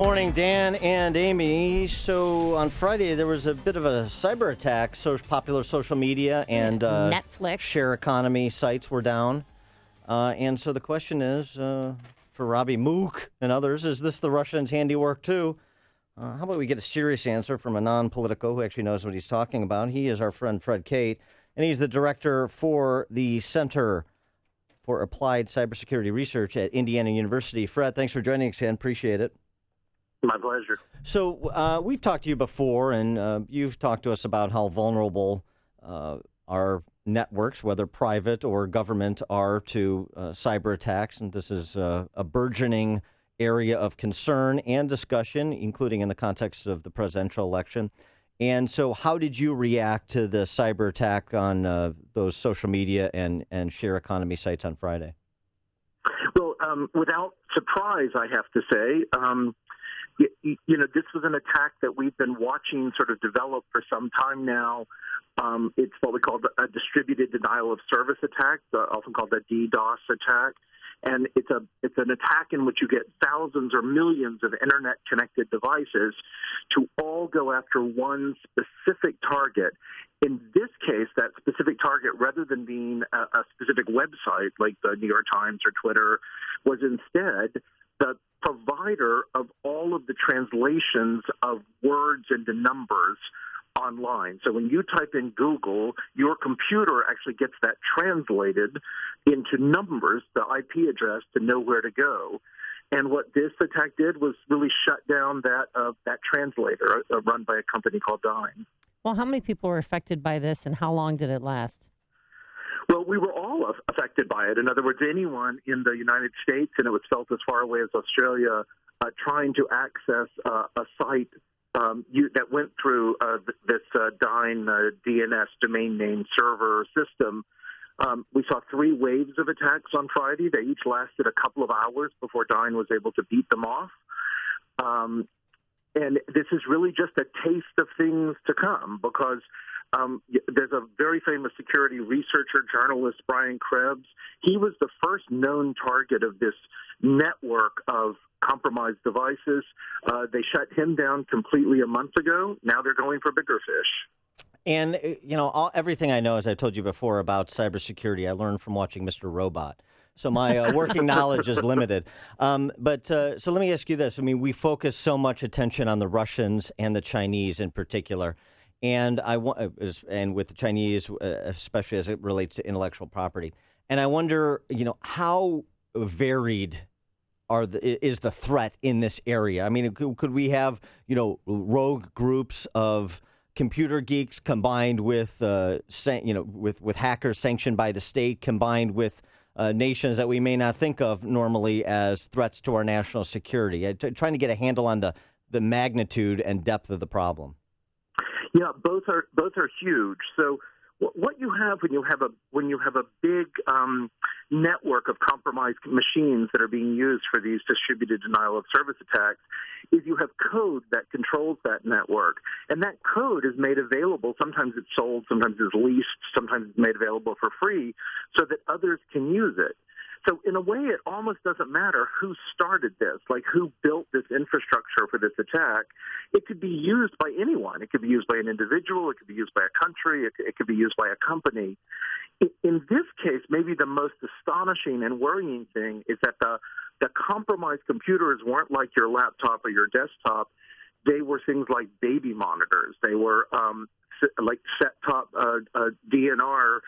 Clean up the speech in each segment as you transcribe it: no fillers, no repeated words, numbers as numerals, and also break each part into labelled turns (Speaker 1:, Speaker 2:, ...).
Speaker 1: Morning, Dan and Amy. So on Friday, there was a bit of a cyber attack. So popular social media and
Speaker 2: Netflix
Speaker 1: share economy sites were down. And so the question is, for Robbie Mook and others, is this the Russians' handiwork too? How about we get a serious answer from a non-politico who actually knows what he's talking about? He is our friend Fred Cate, and he's the director for the Center for Applied Cybersecurity Research at Indiana University. Fred, thanks for joining us again. Appreciate it.
Speaker 3: My pleasure.
Speaker 1: So we've talked to you before, and you've talked to us about how vulnerable our networks, whether private or government, are to cyber attacks. And this is a burgeoning area of concern and discussion, including in the context of the presidential election. And so how did you react to the cyber attack on those social media and share economy sites on Friday?
Speaker 3: Well, without surprise, I have to say, this was an attack that we've been watching sort of develop for some time now. It's what we call a distributed denial of service attack, often called a DDoS attack. And it's an attack in which you get thousands or millions of internet-connected devices to all go after one specific target. In this case, that specific target, rather than being a specific website like the New York Times or Twitter, was instead the provider of all of the translations of words into numbers online. So when you type in Google, your computer actually gets that translated into numbers, the IP address, to know where to go. And what this attack did was really shut down that translator run by a company called Dyn.
Speaker 2: Well, how many people were affected by this, and how long did it last?
Speaker 3: Well, we were all affected by it. In other words, anyone in the United States, and it was felt as far away as Australia, trying to access a site that went through this Dyn DNS domain name server system. We saw 3 waves of attacks on Friday. They each lasted a couple of hours before Dyn was able to beat them off. And this is really just a taste of things to come, because there's a very famous security researcher, journalist, Brian Krebs. He was the first known target of this network of compromised devices. They shut him down completely a month ago. Now they're going for bigger fish.
Speaker 1: And, everything I know, as I told you before, about cybersecurity, I learned from watching Mr. Robot. So my working knowledge is limited. But so let me ask you this. I mean, we focus so much attention on the Russians and the Chinese in particular. And and with the Chinese, especially as it relates to intellectual property. And I wonder, how varied is the threat in this area? I mean, could we have, rogue groups of computer geeks combined with, with hackers sanctioned by the state, combined with nations that we may not think of normally as threats to our national security? Trying to get a handle on the magnitude and depth of the problem.
Speaker 3: Yeah, both are huge. So what you have when you have a big network of compromised machines that are being used for these distributed denial of service attacks is you have code that controls that network, and that code is made available. Sometimes it's sold, sometimes it's leased, sometimes it's made available for free, so that others can use it. So in a way, it almost doesn't matter who started this, like who built this infrastructure for this attack. It could be used by anyone. It could be used by an individual. It could be used by a country. It could be used by a company. In this case, maybe the most astonishing and worrying thing is that the compromised computers weren't like your laptop or your desktop. They were things like baby monitors. They were like set-top DNR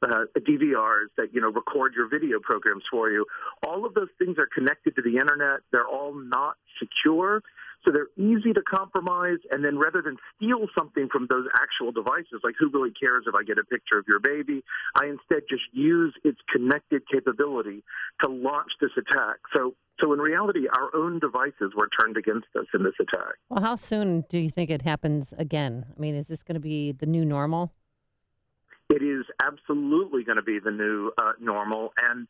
Speaker 3: DVRs that, record your video programs for you. All of those things are connected to the internet. They're all not secure, so they're easy to compromise. And then rather than steal something from those actual devices, like who really cares if I get a picture of your baby, I instead just use its connected capability to launch this attack. So in reality, our own devices were turned against us in this attack.
Speaker 2: Well, how soon do you think it happens again? I mean, is this going to be the new normal?
Speaker 3: It is absolutely going to be the new normal. And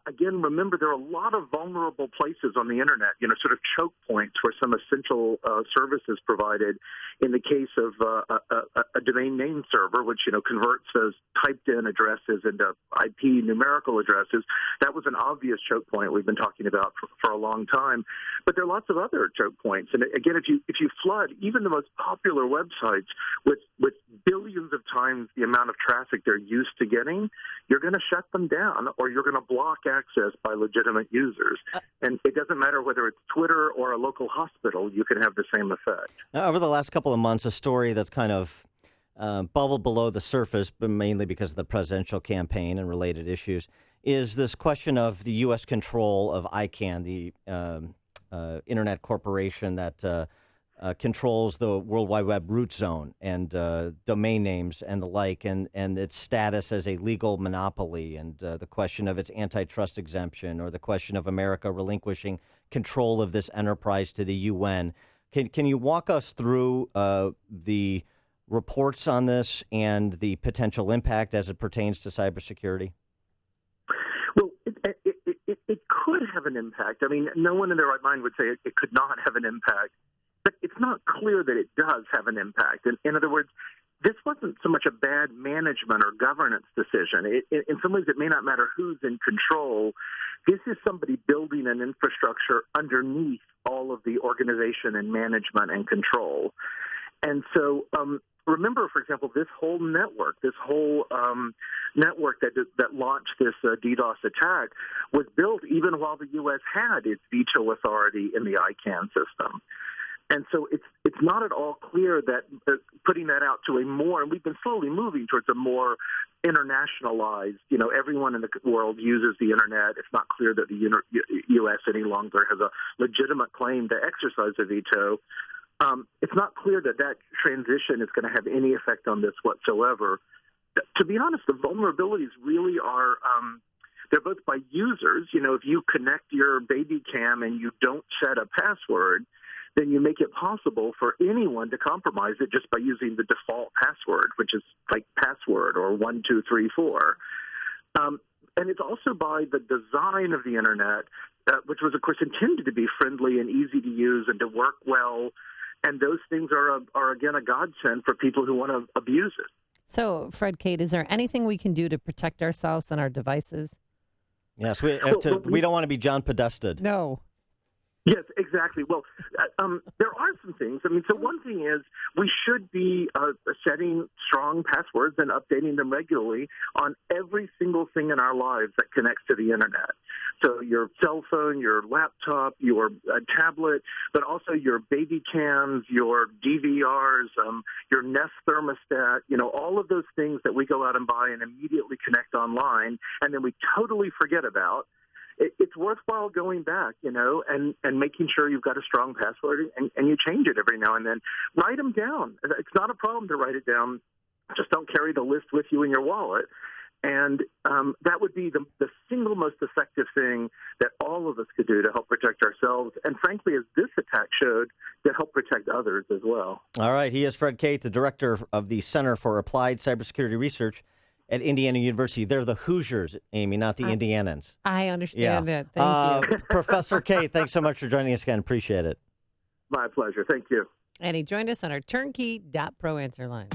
Speaker 3: again, remember, there are a lot of vulnerable places on the Internet, sort of choke points where some essential services provided. In the case of a domain name server, which, converts those typed-in addresses into IP numerical addresses, that was an obvious choke point we've been talking about for a long time. But there are lots of other choke points. And again, if you flood even the most popular websites with billions of times the amount of traffic they're used to getting, you're going to shut them down or you're going to block access by legitimate users. And it doesn't matter whether it's Twitter or a local hospital, you can have the same effect.
Speaker 1: Now, over the last couple of months, a story that's kind of bubbled below the surface, but mainly because of the presidential campaign and related issues, is this question of the U.S. control of ICANN, the Internet corporation that controls the World Wide Web root zone and domain names and the like, and its status as a legal monopoly, and the question of its antitrust exemption, or the question of America relinquishing control of this enterprise to the UN. Can you walk us through the reports on this and the potential impact as it pertains to cybersecurity?
Speaker 3: Well, it could have an impact. I mean, no one in their right mind would say it could not have an impact. But it's not clear that it does have an impact. In other words, this wasn't so much a bad management or governance decision. In some ways, it may not matter who's in control. This is somebody building an infrastructure underneath all of the organization and management and control. And so remember, for example, this whole network that launched this DDoS attack was built even while the U.S. had its veto authority in the ICANN system. And so it's not at all clear that putting that out to a more, and we've been slowly moving towards a more internationalized, everyone in the world uses the Internet. It's not clear that the U.S. any longer has a legitimate claim to exercise a veto. It's not clear that transition is going to have any effect on this whatsoever. To be honest, the vulnerabilities really are they're both by users. If you connect your baby cam and you don't set a password, then you make it possible for anyone to compromise it just by using the default password, which is like password or 1234. And it's also by the design of the Internet, which was, of course, intended to be friendly and easy to use and to work well. And those things are again, a godsend for people who want to abuse it.
Speaker 2: So, Fred, Cate, is there anything we can do to protect ourselves and our devices?
Speaker 1: Yes, we don't want to be John Podested.
Speaker 2: No.
Speaker 3: Yes, exactly. Well, there are some things. I mean, so one thing is we should be setting strong passwords and updating them regularly on every single thing in our lives that connects to the Internet. So your cell phone, your laptop, your tablet, but also your baby cams, your DVRs, your Nest thermostat, all of those things that we go out and buy and immediately connect online and then we totally forget about. It's worthwhile going back, and making sure you've got a strong password and you change it every now and then. Write them down. It's not a problem to write it down. Just don't carry the list with you in your wallet. And that would be the single most effective thing that all of us could do to help protect ourselves. And frankly, as this attack showed, to help protect others as well.
Speaker 1: All right. He is Fred Cate, the director of the Center for Applied Cybersecurity Research at Indiana University. They're the Hoosiers, Amy, not the Indianans.
Speaker 2: I understand that. Thank you.
Speaker 1: Professor Cate, thanks so much for joining us again. Appreciate it.
Speaker 3: My pleasure. Thank you.
Speaker 2: And he joined us on our turnkey.pro answer line.